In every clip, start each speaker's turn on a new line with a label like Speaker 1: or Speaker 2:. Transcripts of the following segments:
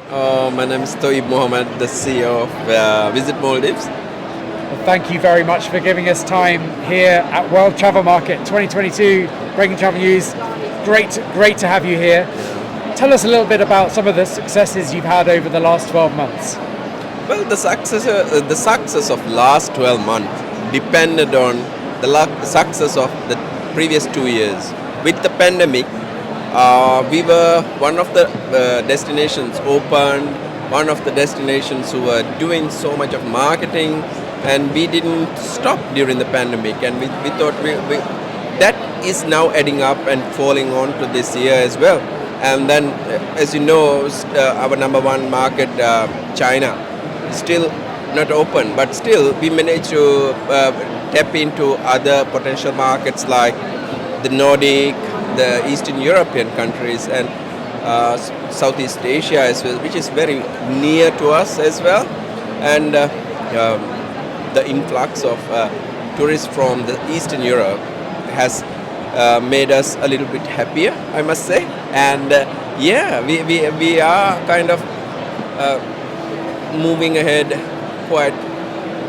Speaker 1: My name is Thoyyib Mohamed, the CEO of Visit Maldives.
Speaker 2: Well, thank you very much for giving us time here at World Travel Market 2022, Breaking Travel News. Great to have you here. Tell us a little bit about some of the successes you've had over the last 12 months.
Speaker 1: Well, the success of last 12 months depended on the success of the previous 2 years. With the pandemic, we were one of the destinations opened, one of the destinations who were doing so much of marketing, and we didn't stop during the pandemic. And we thought that is now adding up and falling on to this year as well. And then, as you know, our number one market, China, is still not open, but still we managed to tap into other potential markets like the Nordic, the Eastern European countries, and Southeast Asia as well, which is very near to us as well. And the influx of tourists from the Eastern Europe has made us a little bit happier, I must say. And we are kind of moving ahead quite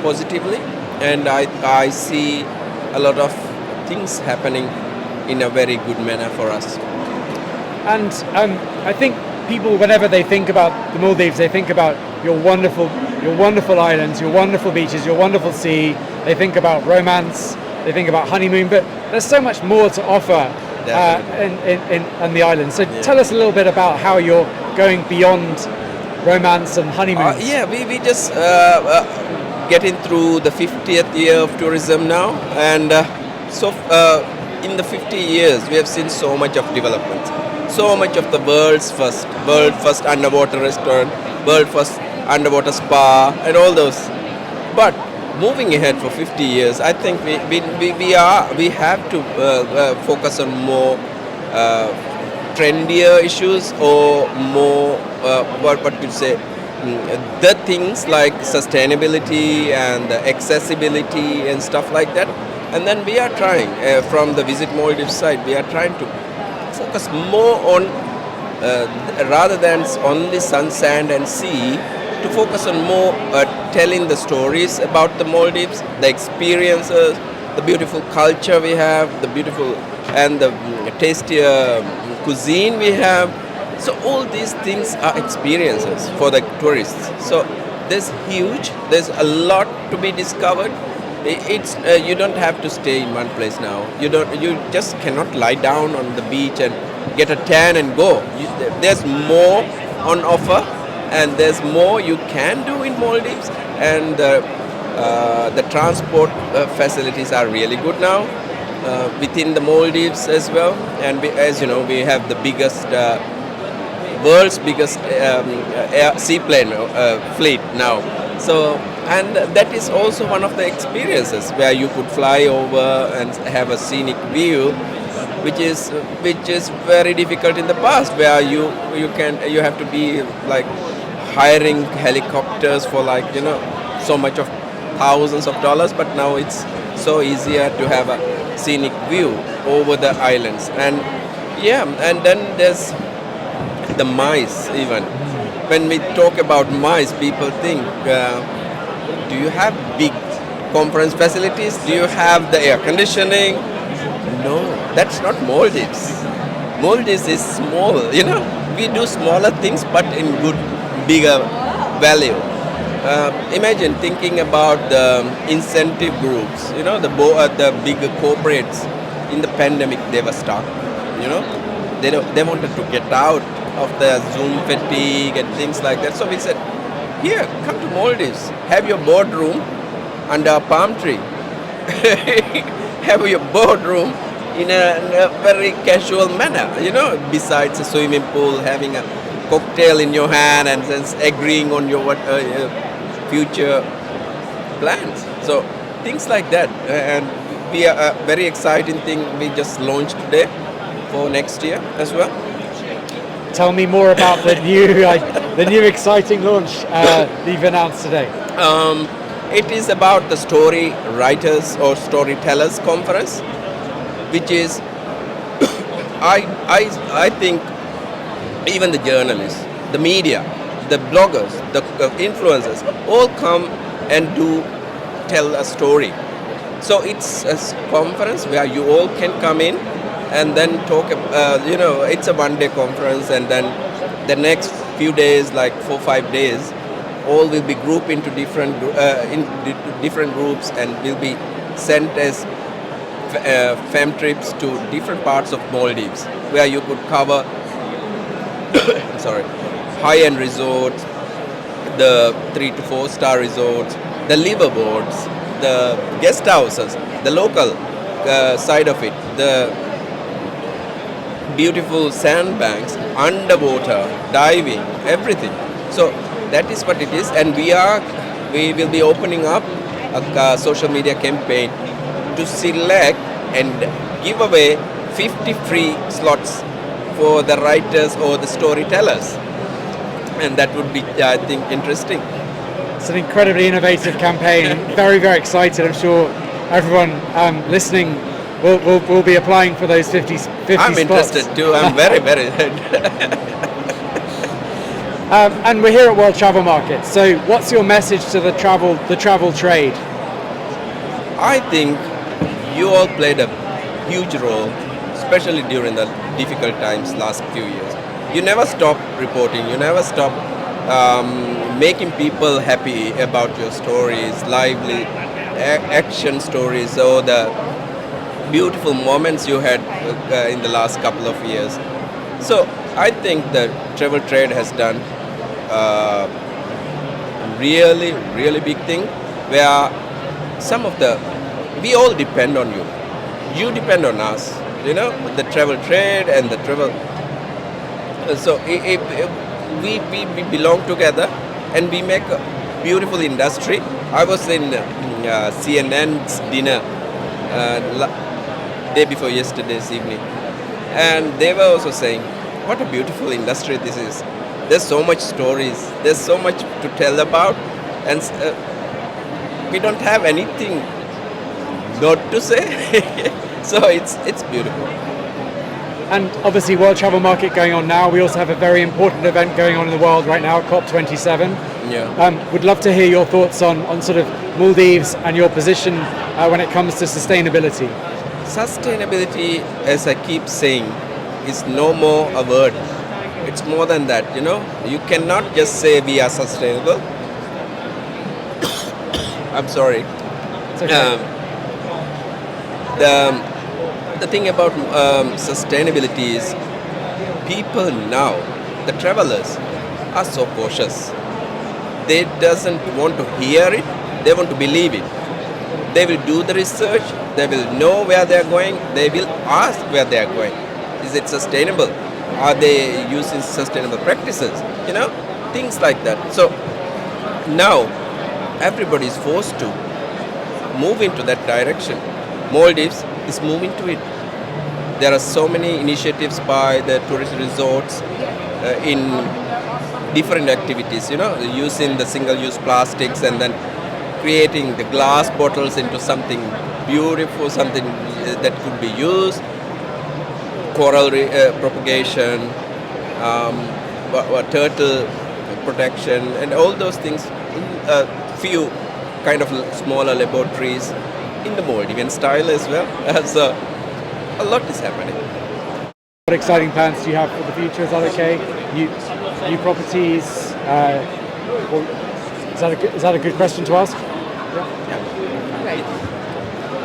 Speaker 1: positively, and I see a lot of things happening in a very good manner for us.
Speaker 2: And I think people, whenever they think about the Maldives, they think about your wonderful islands, your wonderful beaches, your wonderful sea. They think about romance, they think about honeymoon, but there's so much more to offer in the island. So tell us a little bit about how you're going beyond romance and honeymoon.
Speaker 1: We just getting through the 50th year of tourism now, and in the 50 years we have seen so much of development, so much of the world first underwater restaurant, world first underwater spa, and all those. But moving ahead for 50 years, I think we have to focus on more trendier issues, or more what you say, the things like sustainability and accessibility and stuff like that. And then we are trying from the Visit Maldives side, we are trying to focus more on rather than only sun, sand, and sea, to focus on more telling the stories about the Maldives, the experiences, the beautiful culture we have, the beautiful and the tastier cuisine we have. So all these things are experiences for the tourists. So there's a lot to be discovered. It's you don't have to stay in one place now. You just cannot lie down on the beach and get a tan and go. There's more on offer, and there's more you can do in Maldives, and the transport facilities are really good now within the Maldives as well. And as you know, we have the world's biggest seaplane fleet now. So, and that is also one of the experiences where you could fly over and have a scenic view, which is very difficult in the past, where you have to be like hiring helicopters for so much of thousands of dollars. But now it's so easier to have a scenic view over the islands. And and then there's the mice. Even when we talk about mice, people think, do you have big conference facilities? Do you have the air conditioning? No, that's not Maldives. Maldives is small, we do smaller things but in bigger value. Imagine thinking about the incentive groups, the bigger corporates. In the pandemic they were stuck, they wanted to get out of the Zoom fatigue and things like that. So we said, here, come to Maldives, have your boardroom under a palm tree. Have your boardroom in a very casual manner, besides a swimming pool, having a cocktail in your hand, and then agreeing on your future plans. So things like that. And we are a very exciting thing we just launched today for next year as well.
Speaker 2: Tell me more about the new exciting launch that you've announced today.
Speaker 1: It is about the story writers or storytellers conference, which is I think even the journalists, the media, the bloggers, the influencers, all come and do tell a story. So it's a conference where you all can come in and then talk. It's a one-day conference, and then the next few days, like 4 5 days, all will be grouped into different groups and will be sent as fam trips to different parts of Maldives, where you could cover sorry, high-end resorts, the 3 to 4 star resorts, the liverboards, the guest houses, the local side of it, the beautiful sandbanks, underwater, diving, everything. So that is what it is, and we will be opening up a social media campaign to select and give away 50 free slots for the writers or the storytellers, and that would be, I think, interesting.
Speaker 2: It's an incredibly innovative campaign. Very, very excited. I'm sure everyone listening will be applying for those 50
Speaker 1: I'm
Speaker 2: spots.
Speaker 1: interested too. I'm very, very.
Speaker 2: And we're here at World Travel Market. So, what's your message to the travel trade?
Speaker 1: I think you all played a huge role, especially during the difficult times last few years. You never stop reporting. You never stop making people happy about your stories, lively action stories, or the beautiful moments you had in the last couple of years. So I think the travel trade has done really, really big thing, where we all depend on you. You depend on us, the travel trade and the travel. So we belong together and we make a beautiful industry. I was in CNN's dinner day before yesterday's evening, and they were also saying, what a beautiful industry this is. There's so much stories, there's so much to tell about, and we don't have anything not to say. So it's beautiful.
Speaker 2: And obviously, World Travel Market going on now. We also have a very important event going on in the world right now, COP27.
Speaker 1: Yeah.
Speaker 2: Would love to hear your thoughts on sort of Maldives and your position when it comes to sustainability.
Speaker 1: Sustainability, as I keep saying, is no more a word. It's more than that, You cannot just say we are sustainable. I'm sorry.
Speaker 2: It's okay.
Speaker 1: The thing about sustainability is people now, the travelers, are so cautious. They doesn't want to hear it, they want to believe it. They will do the research, they will know where they are going, they will ask where they are going. Is it sustainable? Are they using sustainable practices? Things like that. So now everybody is forced to move into that direction. Maldives is moving to it. There are so many initiatives by the tourist resorts in different activities, using the single-use plastics and then creating the glass bottles into something beautiful, something that could be used, coral propagation, turtle protection, and all those things in a few kind of smaller laboratories in the Maldivian style as well. So a lot is happening.
Speaker 2: What exciting plans do you have for the future? Is that okay? New properties? Is that a good question to ask?
Speaker 1: Yeah.
Speaker 2: Great.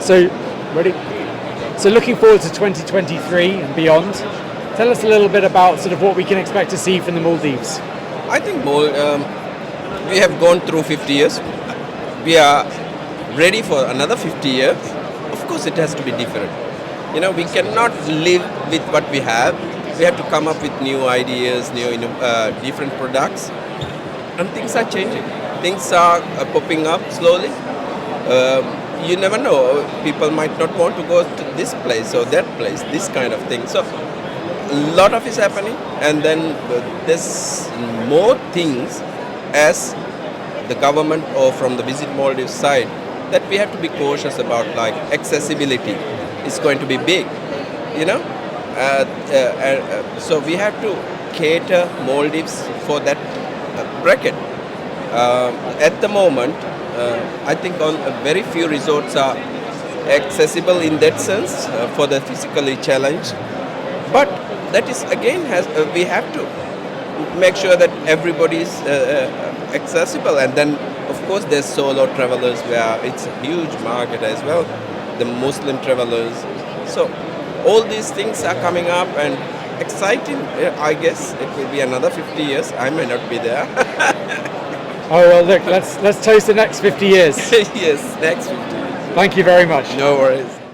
Speaker 2: So, ready? So looking forward to 2023 and beyond, tell us a little bit about sort of what we can expect to see from the Maldives.
Speaker 1: I think we have gone through 50 years. We are ready for another 50 years. Of course, it has to be different. We cannot live with what we have. We have to come up with new ideas, different products, and things are changing. Things are popping up slowly. You never know. People might not want to go to this place or that place, this kind of thing. So a lot of is happening, and then there's more things as the government or from the Visit Maldives side that we have to be cautious about, like accessibility is going to be big, So we have to cater Maldives for that bracket. At the moment, I think on very few resorts are accessible in that sense for the physically challenged. But that is again we have to make sure that everybody is accessible, and then of course there's solo travelers where it's a huge market as well, the Muslim travelers. So all these things are coming up and exciting. I guess it will be another 50 years. I may not be there.
Speaker 2: Oh well, look, let's toast the next 50 years.
Speaker 1: Yes, next 50 years.
Speaker 2: Thank you very much.
Speaker 1: No worries.